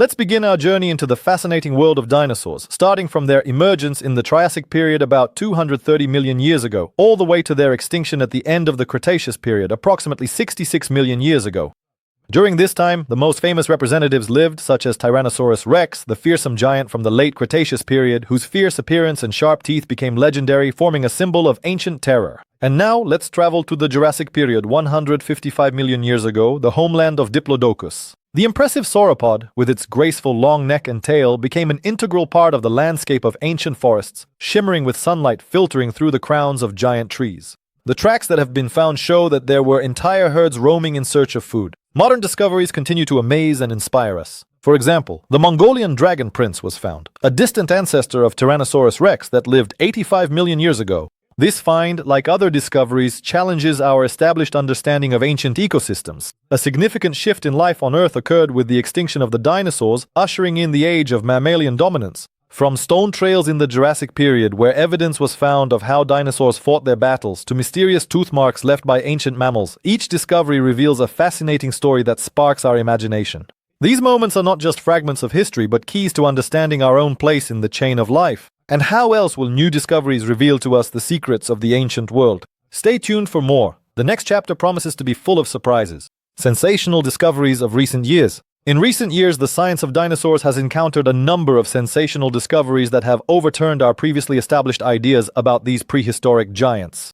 Let's begin our journey into the fascinating world of dinosaurs, starting from their emergence in the Triassic period about 230 million years ago, all the way to their extinction at the end of the Cretaceous period, approximately 66 million years ago. During this time, the most famous representatives lived, such as Tyrannosaurus rex, the fearsome giant from the late Cretaceous period, whose fierce appearance and sharp teeth became legendary, forming a symbol of ancient terror. And now, let's travel to the Jurassic period 155 million years ago, the homeland of Diplodocus. The impressive sauropod, with its graceful long neck and tail, became an integral part of the landscape of ancient forests, shimmering with sunlight filtering through the crowns of giant trees. The tracks that have been found show that there were entire herds roaming in search of food. Modern discoveries continue to amaze and inspire us. For example, the Mongolian dragon prince was found, a distant ancestor of Tyrannosaurus rex that lived 85 million years ago. This find, like other discoveries, challenges our established understanding of ancient ecosystems. A significant shift in life on Earth occurred with the extinction of the dinosaurs, ushering in the age of mammalian dominance. From stone trails in the Jurassic period, where evidence was found of how dinosaurs fought their battles, to mysterious tooth marks left by ancient mammals, each discovery reveals a fascinating story that sparks our imagination. These moments are not just fragments of history, but keys to understanding our own place in the chain of life. And how else will new discoveries reveal to us the secrets of the ancient world? Stay tuned for more. The next chapter promises to be full of surprises. Sensational discoveries of recent years. In recent years, the science of dinosaurs has encountered a number of sensational discoveries that have overturned our previously established ideas about these prehistoric giants.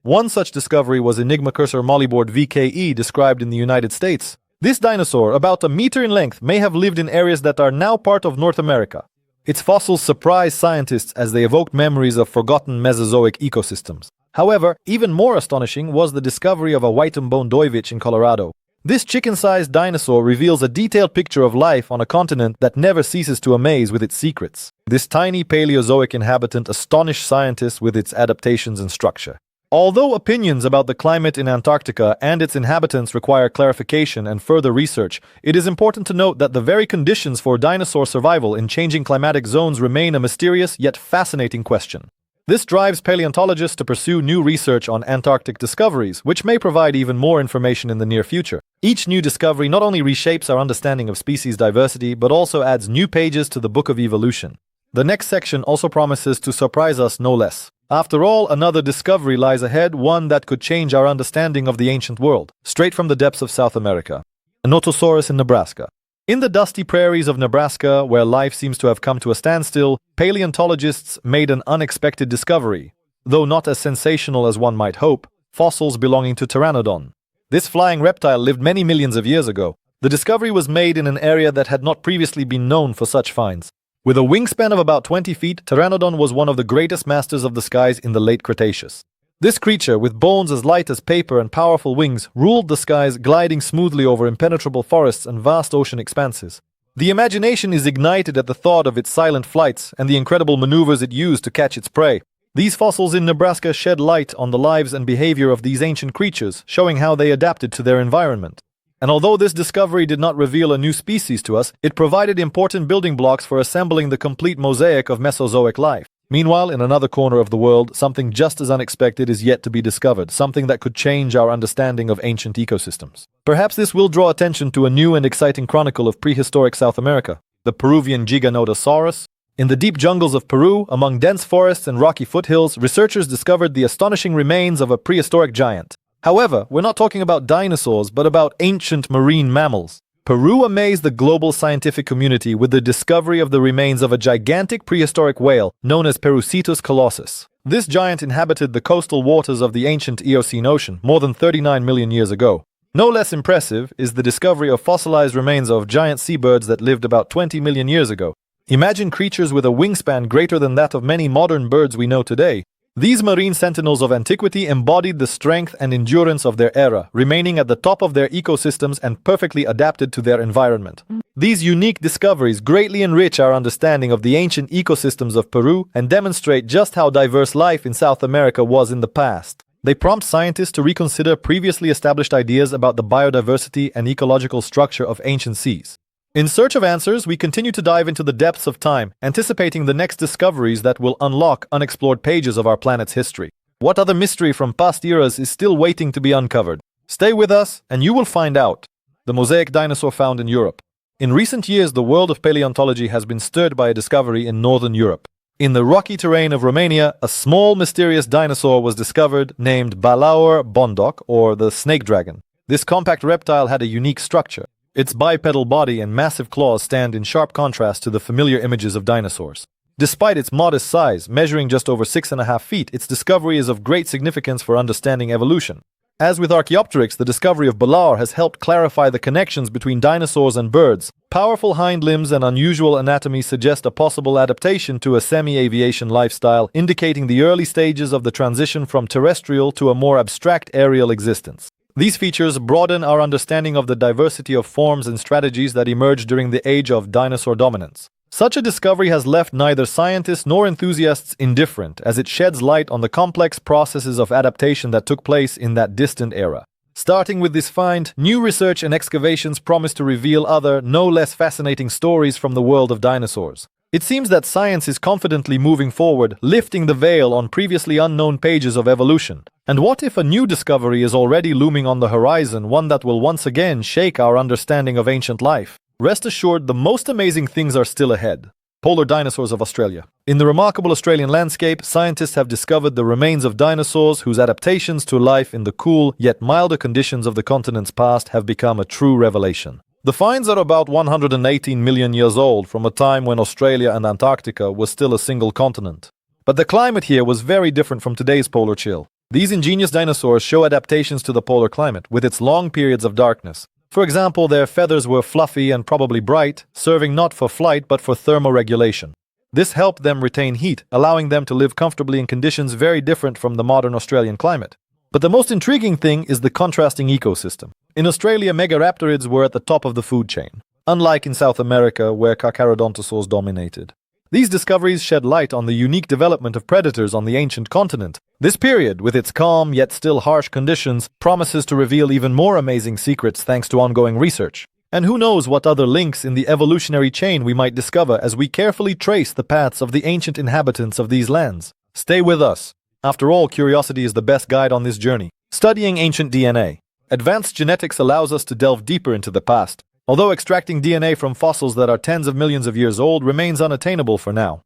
One such discovery was Enigmacursor Mollyborthwickae, described in the United States. This dinosaur, about a meter in length, may have lived in areas that are now part of North America. Its fossils surprised scientists as they evoked memories of forgotten Mesozoic ecosystems. However, even more astonishing was the discovery of Ahvaytum Bahndooiveche in Colorado. This chicken-sized dinosaur reveals a detailed picture of life on a continent that never ceases to amaze with its secrets. This tiny Paleozoic inhabitant astonished scientists with its adaptations and structure. Although opinions about the climate in Antarctica and its inhabitants require clarification and further research, it is important to note that the very conditions for dinosaur survival in changing climatic zones remain a mysterious yet fascinating question. This drives paleontologists to pursue new research on Antarctic discoveries, which may provide even more information in the near future. Each new discovery not only reshapes our understanding of species diversity, but also adds new pages to the Book of Evolution. The next section also promises to surprise us no less. After all, another discovery lies ahead, one that could change our understanding of the ancient world, straight from the depths of South America. A Notosaurus in Nebraska. In the dusty prairies of Nebraska, where life seems to have come to a standstill, paleontologists made an unexpected discovery. Though not as sensational as one might hope, fossils belonging to Pteranodon. This flying reptile lived many millions of years ago. The discovery was made in an area that had not previously been known for such finds. With a wingspan of about 20 feet, Pteranodon was one of the greatest masters of the skies in the late Cretaceous. This creature, with bones as light as paper and powerful wings, ruled the skies, gliding smoothly over impenetrable forests and vast ocean expanses. The imagination is ignited at the thought of its silent flights and the incredible maneuvers it used to catch its prey. These fossils in Nebraska shed light on the lives and behavior of these ancient creatures, showing how they adapted to their environment. And although this discovery did not reveal a new species to us, it provided important building blocks for assembling the complete mosaic of Mesozoic life. Meanwhile, in another corner of the world, something just as unexpected is yet to be discovered, something that could change our understanding of ancient ecosystems. Perhaps this will draw attention to a new and exciting chronicle of prehistoric South America, the Peruvian Giganotosaurus. In the deep jungles of Peru, among dense forests and rocky foothills, researchers discovered the astonishing remains of a prehistoric giant. However, we're not talking about dinosaurs, but about ancient marine mammals. Peru amazed the global scientific community with the discovery of the remains of a gigantic prehistoric whale known as Perucetus colossus. This giant inhabited the coastal waters of the ancient Eocene Ocean more than 39 million years ago. No less impressive is the discovery of fossilized remains of giant seabirds that lived about 20 million years ago. Imagine creatures with a wingspan greater than that of many modern birds we know today. These marine sentinels of antiquity embodied the strength and endurance of their era, remaining at the top of their ecosystems and perfectly adapted to their environment. These unique discoveries greatly enrich our understanding of the ancient ecosystems of Peru and demonstrate just how diverse life in South America was in the past. They prompt scientists to reconsider previously established ideas about the biodiversity and ecological structure of ancient seas. In search of answers, we continue to dive into the depths of time, anticipating the next discoveries that will unlock unexplored pages of our planet's history. What other mystery from past eras is still waiting to be uncovered? Stay with us, and you will find out. The mosaic dinosaur found in Europe. In recent years, the world of paleontology has been stirred by a discovery in northern Europe. In the rocky terrain of Romania, a small mysterious dinosaur was discovered named Bahndooiveche, or the snake dragon. This compact reptile had a unique structure. Its bipedal body and massive claws stand in sharp contrast to the familiar images of dinosaurs. Despite its modest size, measuring just over 6.5 feet, its discovery is of great significance for understanding evolution. As with Archaeopteryx, the discovery of Bahndooiveche has helped clarify the connections between dinosaurs and birds. Powerful hind limbs and unusual anatomy suggest a possible adaptation to a semi-aviation lifestyle, indicating the early stages of the transition from terrestrial to a more abstract aerial existence. These features broaden our understanding of the diversity of forms and strategies that emerged during the age of dinosaur dominance. Such a discovery has left neither scientists nor enthusiasts indifferent, as it sheds light on the complex processes of adaptation that took place in that distant era. Starting with this find, new research and excavations promise to reveal other, no less fascinating stories from the world of dinosaurs. It seems that science is confidently moving forward, lifting the veil on previously unknown pages of evolution. And what if a new discovery is already looming on the horizon, one that will once again shake our understanding of ancient life? Rest assured, the most amazing things are still ahead. Polar dinosaurs of Australia. In the remarkable Australian landscape, scientists have discovered the remains of dinosaurs whose adaptations to life in the cool yet milder conditions of the continent's past have become a true revelation. The finds are about 118 million years old, from a time when Australia and Antarctica was still a single continent. But the climate here was very different from today's polar chill. These ingenious dinosaurs show adaptations to the polar climate, with its long periods of darkness. For example, their feathers were fluffy and probably bright, serving not for flight but for thermoregulation. This helped them retain heat, allowing them to live comfortably in conditions very different from the modern Australian climate. But the most intriguing thing is the contrasting ecosystem. In Australia, megaraptorids were at the top of the food chain, unlike in South America, where carcharodontosaurs dominated. These discoveries shed light on the unique development of predators on the ancient continent. This period, with its calm yet still harsh conditions, promises to reveal even more amazing secrets thanks to ongoing research. And who knows what other links in the evolutionary chain we might discover as we carefully trace the paths of the ancient inhabitants of these lands. Stay with us. After all, curiosity is the best guide on this journey. Studying ancient DNA. Advanced genetics allows us to delve deeper into the past, although extracting DNA from fossils that are tens of millions of years old remains unattainable for now.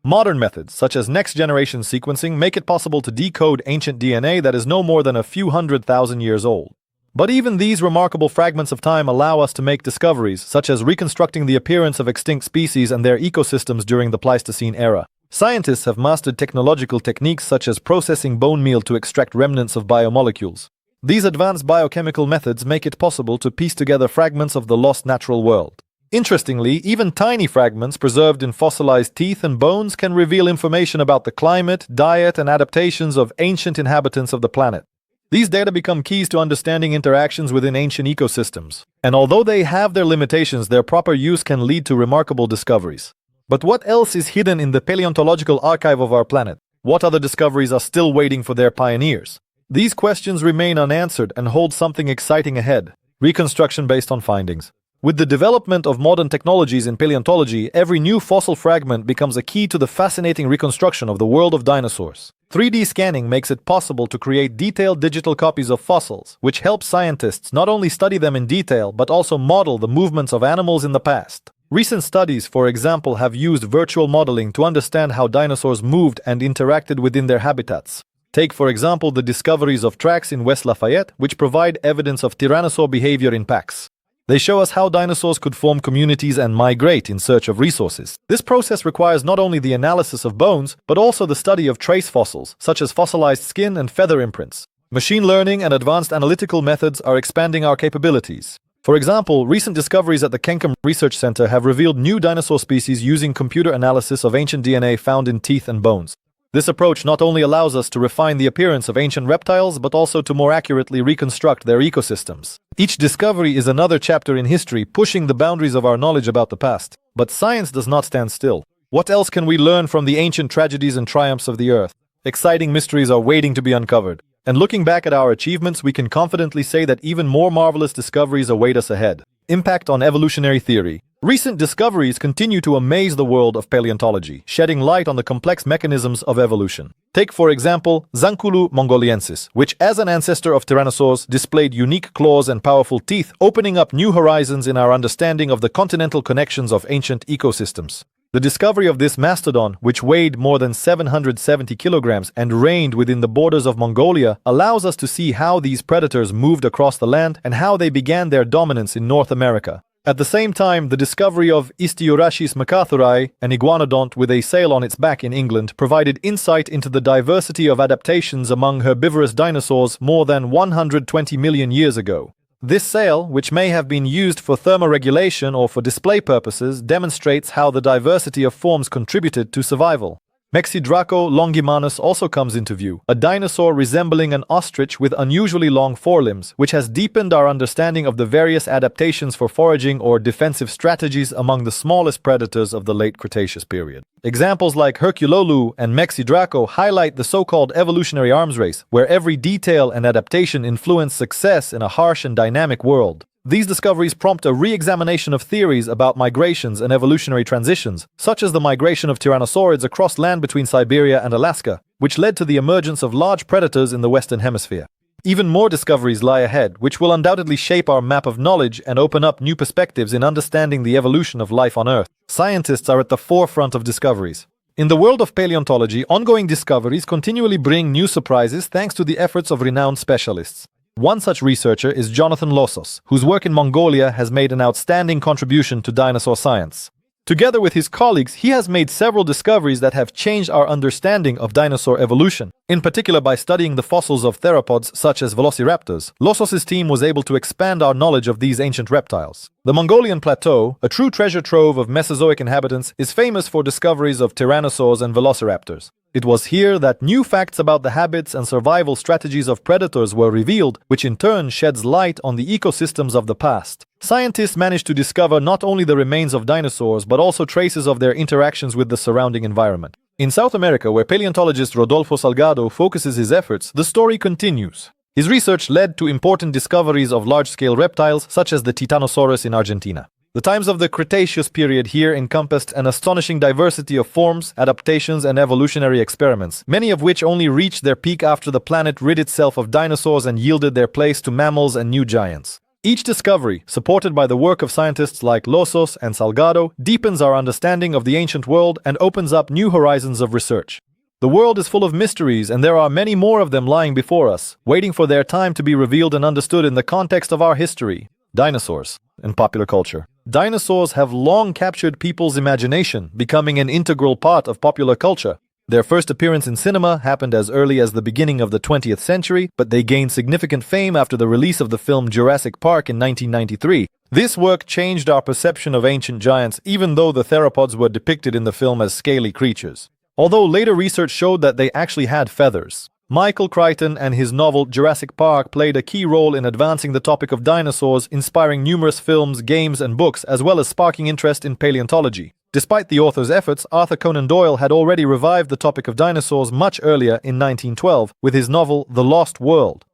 Modern methods, such as next-generation sequencing, make it possible to decode ancient DNA that is no more than a few 100,000 years old. But even these remarkable fragments of time allow us to make discoveries, such as reconstructing the appearance of extinct species and their ecosystems during the Pleistocene era. Scientists have mastered technological techniques such as processing bone meal to extract remnants of biomolecules. These advanced biochemical methods make it possible to piece together fragments of the lost natural world. Interestingly, even tiny fragments preserved in fossilized teeth and bones can reveal information about the climate, diet, and adaptations of ancient inhabitants of the planet. These data become keys to understanding interactions within ancient ecosystems. And although they have their limitations, their proper use can lead to remarkable discoveries. But what else is hidden in the paleontological archive of our planet? What other discoveries are still waiting for their pioneers? These questions remain unanswered and hold something exciting ahead. Reconstruction based on findings. With the development of modern technologies in paleontology, every new fossil fragment becomes a key to the fascinating reconstruction of the world of dinosaurs. 3D scanning makes it possible to create detailed digital copies of fossils, which helps scientists not only study them in detail, but also model the movements of animals in the past. Recent studies, for example, have used virtual modeling to understand how dinosaurs moved and interacted within their habitats. Take, for example, the discoveries of tracks in West Lafayette, which provide evidence of tyrannosaur behavior in packs. They show us how dinosaurs could form communities and migrate in search of resources. This process requires not only the analysis of bones, but also the study of trace fossils, such as fossilized skin and feather imprints. Machine learning and advanced analytical methods are expanding our capabilities. For example, recent discoveries at the Kenkum Research Center have revealed new dinosaur species using computer analysis of ancient DNA found in teeth and bones. This approach not only allows us to refine the appearance of ancient reptiles, but also to more accurately reconstruct their ecosystems. Each discovery is another chapter in history, pushing the boundaries of our knowledge about the past. But science does not stand still. What else can we learn from the ancient tragedies and triumphs of the Earth? Exciting mysteries are waiting to be uncovered. And looking back at our achievements, we can confidently say that even more marvelous discoveries await us ahead. Impact on evolutionary theory. Recent discoveries continue to amaze the world of paleontology, shedding light on the complex mechanisms of evolution. Take, for example, Zankulu mongoliensis, which as an ancestor of Tyrannosaurs displayed unique claws and powerful teeth, opening up new horizons in our understanding of the continental connections of ancient ecosystems. The discovery of this mastodon, which weighed more than 770 kilograms and reigned within the borders of Mongolia, allows us to see how these predators moved across the land and how they began their dominance in North America. At the same time, the discovery of Istiorachis macathuri, an iguanodont with a sail on its back in England, provided insight into the diversity of adaptations among herbivorous dinosaurs more than 120 million years ago. This sail, which may have been used for thermoregulation or for display purposes, demonstrates how the diversity of forms contributed to survival. Mexidraco longimanus also comes into view, a dinosaur resembling an ostrich with unusually long forelimbs, which has deepened our understanding of the various adaptations for foraging or defensive strategies among the smallest predators of the late Cretaceous period. Examples like Herculolu and Mexidraco highlight the so-called evolutionary arms race, where every detail and adaptation influence success in a harsh and dynamic world. These discoveries prompt a re-examination of theories about migrations and evolutionary transitions, such as the migration of tyrannosaurids across land between Siberia and Alaska, which led to the emergence of large predators in the Western Hemisphere. Even more discoveries lie ahead, which will undoubtedly shape our map of knowledge and open up new perspectives in understanding the evolution of life on Earth. Scientists are at the forefront of discoveries. In the world of paleontology, ongoing discoveries continually bring new surprises thanks to the efforts of renowned specialists. One such researcher is Jonathan Lossos, whose work in Mongolia has made an outstanding contribution to dinosaur science. Together with his colleagues, he has made several discoveries that have changed our understanding of dinosaur evolution. In particular, by studying the fossils of theropods such as velociraptors, Lossos' team was able to expand our knowledge of these ancient reptiles. The Mongolian Plateau, a true treasure trove of Mesozoic inhabitants, is famous for discoveries of tyrannosaurs and velociraptors. It was here that new facts about the habits and survival strategies of predators were revealed, which in turn sheds light on the ecosystems of the past. Scientists managed to discover not only the remains of dinosaurs, but also traces of their interactions with the surrounding environment. In South America, where paleontologist Rodolfo Salgado focuses his efforts, the story continues. His research led to important discoveries of large-scale reptiles, such as the Titanosaurus in Argentina. The times of the Cretaceous period here encompassed an astonishing diversity of forms, adaptations, and evolutionary experiments, many of which only reached their peak after the planet rid itself of dinosaurs and yielded their place to mammals and new giants. Each discovery, supported by the work of scientists like Lossos and Salgado, deepens our understanding of the ancient world and opens up new horizons of research. The world is full of mysteries, and there are many more of them lying before us, waiting for their time to be revealed and understood in the context of our history. Dinosaurs in popular culture. Dinosaurs have long captured people's imagination, becoming an integral part of popular culture. Their first appearance in cinema happened as early as the beginning of the 20th century, but they gained significant fame after the release of the film Jurassic Park in 1993. This work changed our perception of ancient giants, even though the theropods were depicted in the film as scaly creatures. Although later research showed that they actually had feathers. Michael Crichton and his novel Jurassic Park played a key role in advancing the topic of dinosaurs, inspiring numerous films, games, and books, as well as sparking interest in paleontology. Despite the author's efforts, Arthur Conan Doyle had already revived the topic of dinosaurs much earlier in 1912 with his novel The Lost World.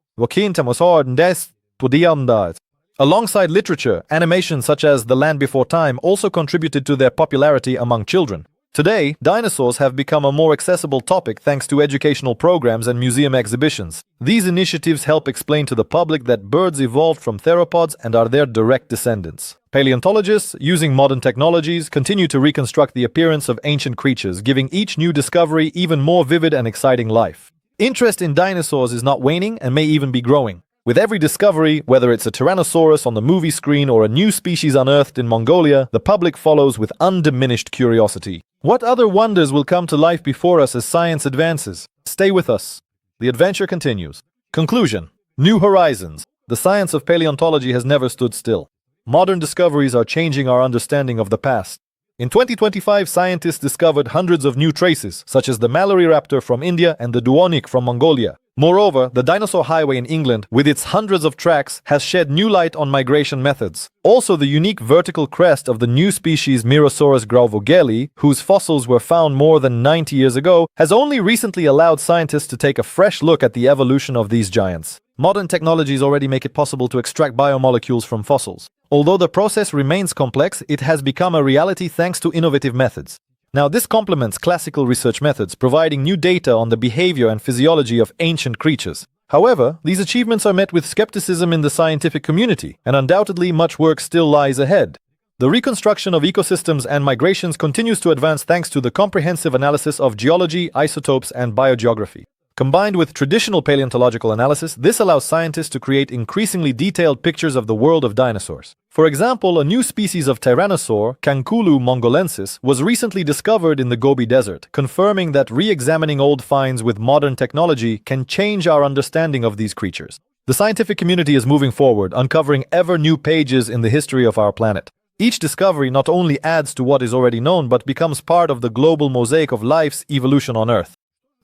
Alongside literature, animation such as The Land Before Time also contributed to their popularity among children. Today, dinosaurs have become a more accessible topic thanks to educational programs and museum exhibitions. These initiatives help explain to the public that birds evolved from theropods and are their direct descendants. Paleontologists, using modern technologies, continue to reconstruct the appearance of ancient creatures, giving each new discovery even more vivid and exciting life. Interest in dinosaurs is not waning and may even be growing. With every discovery, whether it's a Tyrannosaurus on the movie screen or a new species unearthed in Mongolia, the public follows with undiminished curiosity. What other wonders will come to life before us as science advances? Stay with us. The adventure continues. Conclusion. New horizons. The science of paleontology has never stood still. Modern discoveries are changing our understanding of the past. In 2025, scientists discovered hundreds of new traces, such as the Mallory raptor from India and the Duonik from Mongolia. Moreover, the dinosaur highway in England, with its hundreds of tracks, has shed new light on migration methods. Also, the unique vertical crest of the new species Mirasaurus grauvogeli, whose fossils were found more than 90 years ago, has only recently allowed scientists to take a fresh look at the evolution of these giants. Modern technologies already make it possible to extract biomolecules from fossils. Although the process remains complex, it has become a reality thanks to innovative methods. Now, this complements classical research methods, providing new data on the behavior and physiology of ancient creatures. However, these achievements are met with skepticism in the scientific community, and undoubtedly much work still lies ahead. The reconstruction of ecosystems and migrations continues to advance thanks to the comprehensive analysis of geology, isotopes, and biogeography. Combined with traditional paleontological analysis, this allows scientists to create increasingly detailed pictures of the world of dinosaurs. For example, a new species of tyrannosaur, Canculu mongolensis, was recently discovered in the Gobi Desert, confirming that re-examining old finds with modern technology can change our understanding of these creatures. The scientific community is moving forward, uncovering ever new pages in the history of our planet. Each discovery not only adds to what is already known, but becomes part of the global mosaic of life's evolution on Earth.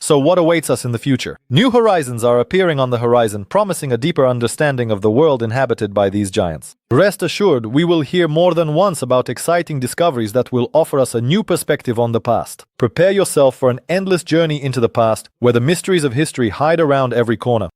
So what awaits us in the future? New horizons are appearing on the horizon, promising a deeper understanding of the world inhabited by these giants. Rest assured, we will hear more than once about exciting discoveries that will offer us a new perspective on the past. Prepare yourself for an endless journey into the past, where the mysteries of history hide around every corner.